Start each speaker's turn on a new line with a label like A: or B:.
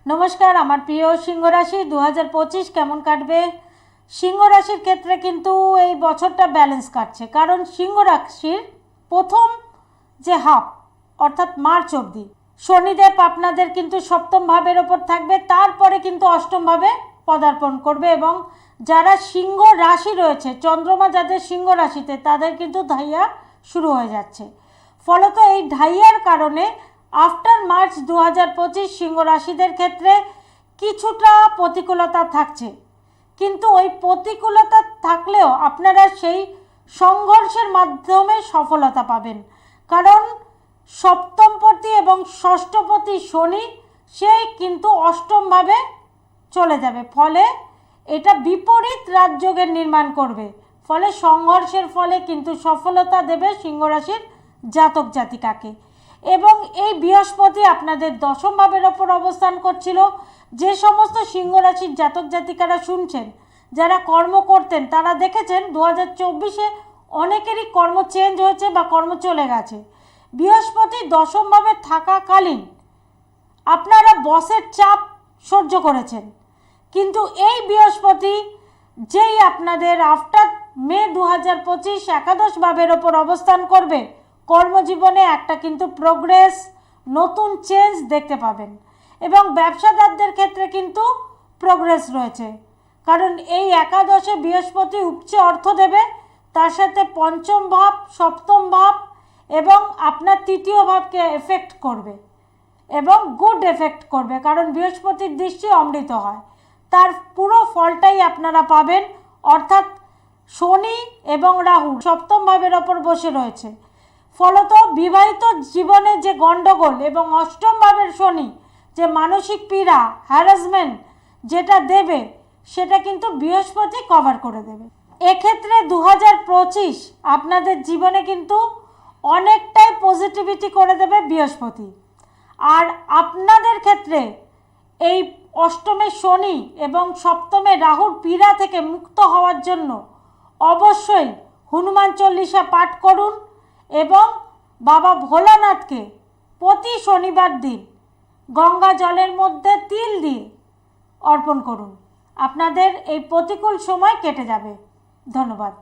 A: নমস্কার, আমার প্রিয় সিংহ রাশি 2025 কেমন কাটবে? সিংহ রাশির ক্ষেত্রে কিন্তু এই বছরটা ব্যালেন্স কাটছে, কারণ সিংহ রাশির প্রথম যে হাফ অর্থাৎ মার্চ অবধি শনিদেব আপনাদের কিন্তু সপ্তম ভাবের ওপর থাকবে, তারপরে কিন্তু অষ্টম ভাবে পদার্পণ করবে এবং যারা সিংহ রাশি রয়েছে, চন্দ্রমা যাদের সিংহ রাশিতে, তাদের কিন্তু ঢাইয়া শুরু হয়ে যাচ্ছে। ফলত এই ঢাইয়ার কারণে আফটার মার্চ 2025 সিংহ রাশিদের ক্ষেত্রে কিছুটা প্রতিকূলতা থাকছে, কিন্তু ওই প্রতিকূলতা থাকলেও আপনারা সেই সংঘর্ষের মাধ্যমে সফলতা পাবেন, কারণ সপ্তমপতি এবং ষষ্ঠপতি শনি সেই কিন্তু অষ্টমভাবে চলে যাবে, ফলে এটা বিপরীত রাজযোগের নির্মাণ করবে, ফলে সংঘর্ষের ফলে কিন্তু সফলতা দেবে সিংহ রাশির জাতক জাতিকাকে। এবং এই বৃহস্পতি আপনাদের দশম ভাবের ওপর অবস্থান করছিল। যে সমস্ত সিংহ রাশির জাতক জাতিকারা শুনছেন, যারা কর্ম করতেন, তারা দেখেছেন 2024-এ অনেকেরই কর্ম চেঞ্জ হয়েছে বা কর্ম চলে গেছে। বৃহস্পতি দশম ভাবে থাকাকালীন আপনারা বসের চাপ সহ্য করেছেন, কিন্তু এই বৃহস্পতি যেই আপনাদের আফটার মে 2025 একাদশ ভাবের ওপর অবস্থান করবে, কর্মজীবনে একটা কিন্তু প্রোগ্রেস, নতুন চেঞ্জ দেখতে পাবেন এবং ব্যবসাদারদের ক্ষেত্রে কিন্তু প্রোগ্রেস রয়েছে, কারণ এই একাদশে বৃহস্পতি উপচে অর্থ দেবে, তার সাথে পঞ্চম ভাব, সপ্তম ভাব এবং আপনার তৃতীয় ভাবকে এফেক্ট করবে এবং গুড এফেক্ট করবে, কারণ বৃহস্পতির দৃষ্টি অমৃত হয়। তার পুরো ফলটাই আপনারা পাবেন, অর্থাৎ শনি এবং রাহু সপ্তম ভাবের ওপর বসে রয়েছে, ফলত বিবাহিত জীবনে যে গণ্ডগোল এবং অষ্টম ভাবের শনি যে মানসিক পীড়া, হ্যারাসমেন্ট যেটা দেবে, সেটা কিন্তু বৃহস্পতি কভার করে দেবে। এক্ষেত্রে 2025 আপনাদের জীবনে কিন্তু অনেকটাই পজিটিভিটি করে দেবে বৃহস্পতি। আর আপনাদের ক্ষেত্রে এই অষ্টমে শনি এবং সপ্তমে রাহুর পীড়া থেকে মুক্ত হওয়ার জন্য অবশ্যই হনুমান চল্লিশা পাঠ করুন এবং বাবা ভোলানাথকে প্রতি শনিবার দিন গঙ্গা জলের মধ্যে তিল দিয়ে অর্পণ করুন। আপনাদের এই প্রতিকূল সময় কেটে যাবে। ধন্যবাদ।